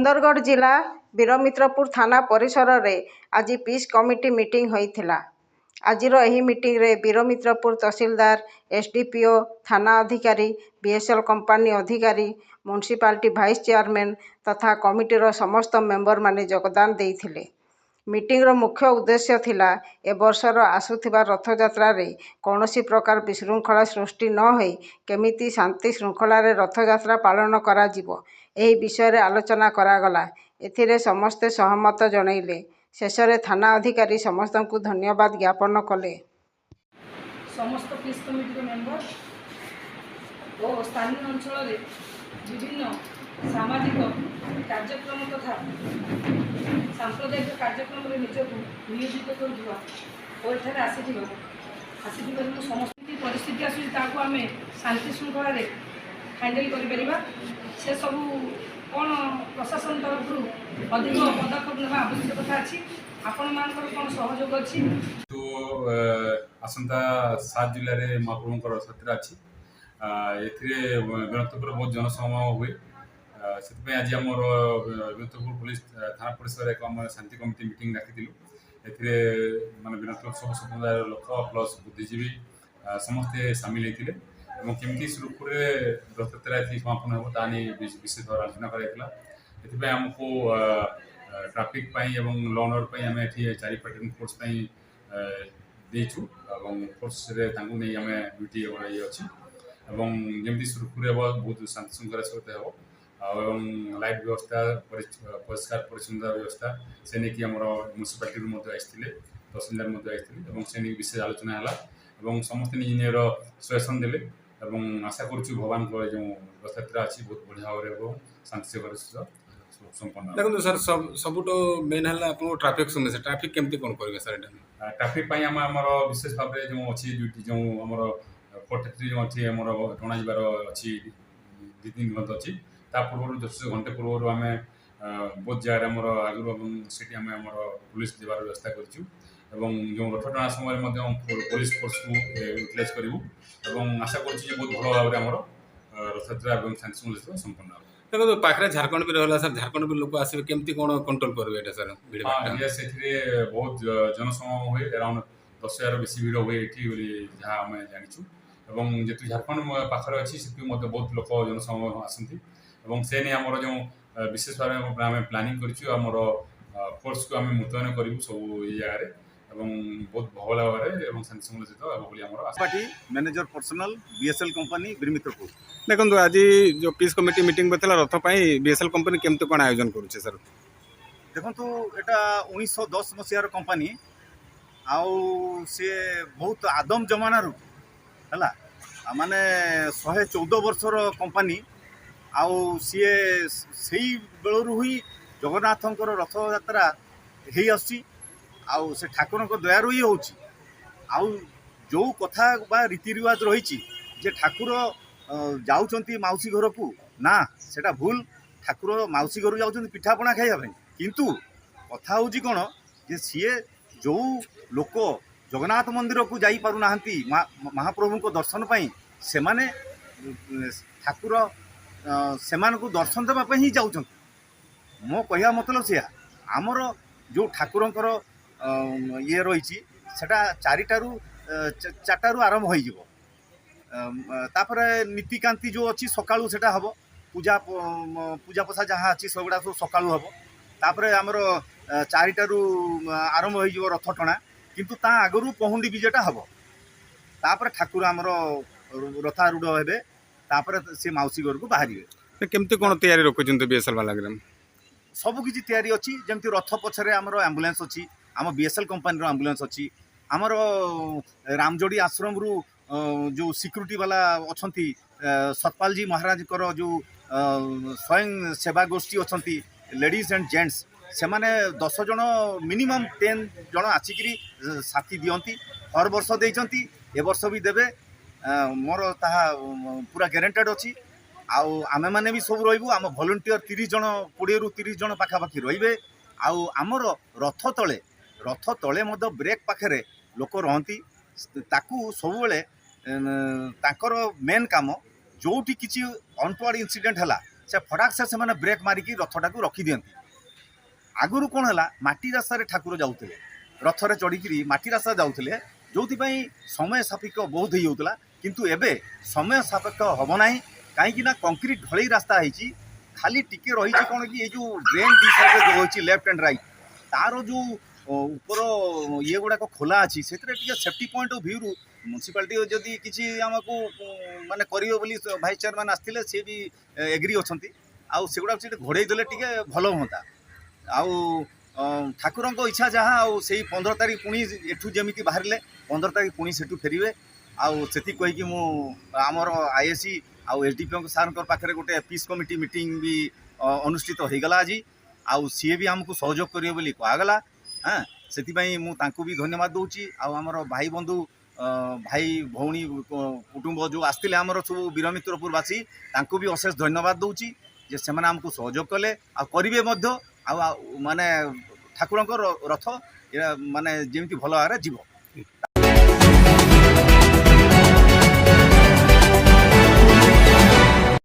सुंदरगढ़ जिला वीरमित्रपुर थाना परिसर में आज पीस कमिटी मीटिंग होइथिला। आजिर एही मीटिंग रे वीरमित्रपुर तहसीलदार एसडीपीओ थाना अधिकारी बीएसएल कंपनी अधिकारी म्युनिसिपालिटी भाइस चेयरमैन तथा कमिटीर समस्त मेंबर माने योगदान देइथिले। मीटिंग रो मुख्य उद्देश्य थिला ए वर्षर आसुथिबा रथयात्रा रे कौनसी प्रकार विशृंखला सृष्टि न होई केमिति शांति श्रृंखला रे रथयात्रा पालन करा जिवो एही विषय रे आलोचना करागला। एथिरे समस्ते सहमत जनइले। शेषरे थाना अधिकारी समस्त को धन्यवाद ज्ञापन कले। समस्त पीस कमिटी मेंबर और स्थानीय अंचल रे विभिन्न सामाजिक कार्यक्रम तथा सांप्रदायिक कार्यक्रम में निजक नियोजित करुवा और एठारे आसीथिबार समस्त परिस्थिति आम शांति श्रृंखला हैंडल कर से सब कौन प्रशासन तरफ अधिक पदक्षेप ना आवश्यकता अच्छी आपण मानकर कौन सहयोग अच्छी। तो आसंता 7 जिले में महाप्रभु रथयात्रा अच्छी ए वीरमित्रपुर बहुत जनसमागम हुए से आज आम वीरमित्रपुर पुलिस थाना परिसर एक शांति कमिटी मीटिंग डाकी माने वीरमित्रपुर सब समुदाय लोक प्लस बुद्धिजीवी समस्ते सामिल होते केमती सुरखुर रथयात्रा समापन हो तानी विशेष भाव आलोचना कराइला। आमको ट्राफिक लॉ एंड ऑर्डर आम ये 4 प्लाटून फोर्स देचु फोर्स नहीं आम ड्यूटी ये अच्छी जमी सुरखुर बहुत शांति श्रृंखला सहित हम लाइट व्यवस्था परिष्कार परिच्छन्नता व्यवस्था से नहीं आम म्युनिसिपालिटी आसते तहसीलदार आसते से नहीं विशेष आलोचना है समस्त निज निजर सजेसन देले आशा करुँ भगवान को जो रथयात्रा अच्छी बहुत बढ़िया भाव शांति से संपन्न। देखो सर सबुठ मेन है आपको ट्राफिक समस्या ट्राफिक केमती कौन करेंगे सर ट्राफिक आमर विशेष भाव जो अच्छी ड्यूटी जो आमर 433 जो अच्छी आमर टणाइबार अच्छी 2-3 घंटा अच्छी पूर्व 10 घंटे पूर्व आम बहुत जगह आमर आगुरी से पुलिस देवार व्यवस्था करूँ जो रथ टणा समय पुलिस फोर्स को यूटिलाइज करूँ आशा करुँ बहुत भल भाव में रथयात्रा और शांति श्रृंखला संपन्न हो। देखो पाखे झारखंड भी रहा सर झारखंड भी लोग आसवे केमती कौन कंट्रोल करेंगे सर से बहुत जनसमागम हुए अराउंड 10,000 बेसी भिड़ हुए ये जहाँ आम जाचु जेतु झारखंड पाखे अच्छी से बहुत लोक जनसमागम आसती से नहीं आमर जो विशेष भाव में प्लानिंग कर फोर्स को आम मुतयन करूँ सब ये जगह बहुत भल भाव में शांति श्रृंखला सहित party manager personal BSL company Birmitrapur. देखो आज जो पीस कमिटी मीटिंग बता रथ बीएसएल कंपनी केमती कौन आयोजन करुचे सर देखो एटा 1910 मसीहार कंपनी आउ सी बहुत आदम जमाना है माने 114 वर्षर कंपनी आउ सी से बेलू ही जगन्नाथंकर रथ यात्रा हो आउ से ठाकुर दयारू ही हो जो कथा बा रीति रिवाज रही जे ठाकुर जाउचंती मौसी घर को ना सेटा भूल ठाकुर मौसी घर जाउचंती पिठापଣା खाइबा किंतु कथा हूँ कौन जे सीए जो लोक जगन्नाथ मंदिर को जाई पारु नाहंती महाप्रभु को दर्शन पाई से माने ठाकुर से को दर्शन देवाई ही जाउचंती मो कहया मतलब से आमर जो ठाकुरंकर ये रही सेटा 4टारू आरंभ हो नीतिकांति जो अच्छी सकाळू सेटा हम पूजा पूजा पसा जहाँ अच्छी सबुड़ा सब सकाळू हम तापर आमर 4टारू आरंभ हो रथ टणा किंतु ता आगरू पहुंडी विजेटा हम तापर ठाकुर आमर रथारूढ़ हे तापर से मौसी घर को बाहर केमती कौन तैयारी रखुंत बीएसएल वाला सबकि तैयारी अच्छी जमी रथ पछरे आमर एम्बुलेंस अच्छी आम बीएसएल कंपनी एम्बुलेंस अच्छी आमर रामजोड़ी आश्रम रु जो सिक्यूरीटी वाला अच्छा सतपाल जी महाराज जो स्वयं सेवा गोष्ठी अच्छा लेडीज एंड जेंट्स से माने 10 जन मिनिमम 10 जन आसिकी साथी दियंती हर वर्ष देइचंती ए वर्ष भी देवे मोर ताहा पूरा गारंटेड अच्छी आउ आमे माने भी सब रहिबु आम वॉलंटियर 30 जन 20 रु 30 जन पाखापाखि रहिबे आउ आमर रथ तले ब्रेक पाखे लोक रहती ताकू सब ताकर मेन काम जोटी किसी अनटुआर्ड इंसिडेंट है से फटाक से ସେମାନେ ବ୍ରେକ୍ ମାରିକି ରଥଟାକୁ ରଖିଦିଅନ୍ତି। ଆଗରୁ କ'ଣ ହେଲା, ମାଟି ରାସ୍ତାରେ ଠାକୁର ଯାଉଥିଲେ, ରଥରେ ଚଢ଼ିକିରି ମାଟି ରାସ୍ତା ଯାଉଥିଲେ, ଯେଉଁଥିପାଇଁ ସମୟ ସାପେକ୍ଷ ବହୁତ ହେଇଯାଉଥିଲା। କିନ୍ତୁ ଏବେ ସମୟ ସାପେକ୍ଷ ହେବ ନାହିଁ, କାହିଁକି ନା କଂକ୍ରିଟ୍ ଢଳେଇ ରାସ୍ତା ହେଇଛି। ଖାଲି ଟିକେ ରହିଛି କ'ଣ କି, ଏଇ ଯେଉଁ ଡ୍ରେନ୍ ଦୁଇ ସାଇଡ଼୍ରେ ଯେଉଁ ରହିଛି ଲେଫ୍ଟ ଆଣ୍ଡ ରାଇଟ୍, ତାର ଯେଉଁ ଉପର ଇଏ ଗୁଡ଼ାକ ଖୋଲା ଅଛି, ସେଥିରେ ଟିକେ ସେଫ୍ଟି ପଏଣ୍ଟ ଅଫ୍ ଭ୍ୟୁରୁ ମ୍ୟୁନିସିପାଲିଟି ଯଦି କିଛି ଆମକୁ ମାନେ କରିବ ବୋଲି ଭାଇସ୍ ଚେୟାରମ୍ୟାନ୍ ଆସିଥିଲେ, ସିଏ ବି ଏଗ୍ରି ଅଛନ୍ତି। ଆଉ ସେଗୁଡ଼ାକୁ ସେଠି ଘୋଡ଼େଇ ଦେଲେ ଟିକେ ଭଲ ହୁଅନ୍ତା। ଆଉ ଠାକୁରଙ୍କ ଇଚ୍ଛା ଯାହା, ଆଉ ସେଇ 15 ତାରିଖ ପୁଣି ଏଠୁ ଯେମିତି ବାହାରିଲେ 15 ତାରିଖ ପୁଣି ସେଠୁ ଫେରିବେ। ଆଉ ସେତିକି କହିକି ମୁଁ ଆମର ଆଇଏସି ଆଉ ଏସ୍ଡିପିଓଙ୍କ ସାର୍ଙ୍କ ପାଖରେ ଗୋଟେ ପିସ୍ କମିଟି ମିଟିଂ ବି ଅନୁଷ୍ଠିତ ହୋଇଗଲା ଆଜି। ଆଉ ସିଏ ବି ଆମକୁ ସହଯୋଗ କରିବେ ବୋଲି କୁହାଗଲା। ହଁ, ସେଥିପାଇଁ ମୁଁ ତାଙ୍କୁ ବି ଧନ୍ୟବାଦ ଦେଉଛି। ଆଉ ଆମର ଭାଇ ବନ୍ଧୁ ଭାଇ ଭଉଣୀ କୁଟୁମ୍ବ ଯେଉଁ ଆସିଥିଲେ ଆମର ସବୁ ବୀରମିତ୍ରପୁରବାସୀ, ତାଙ୍କୁ ବି ଅଶେଷ ଧନ୍ୟବାଦ ଦେଉଛି ଯେ ସେମାନେ ଆମକୁ ସହଯୋଗ କଲେ ଆଉ କରିବେ ମଧ୍ୟ। ଆଉ ମାନେ ଠାକୁରଙ୍କ ରଥ ମାନେ ଯେମିତି ଭଲ ଭାବରେ ଯିବ।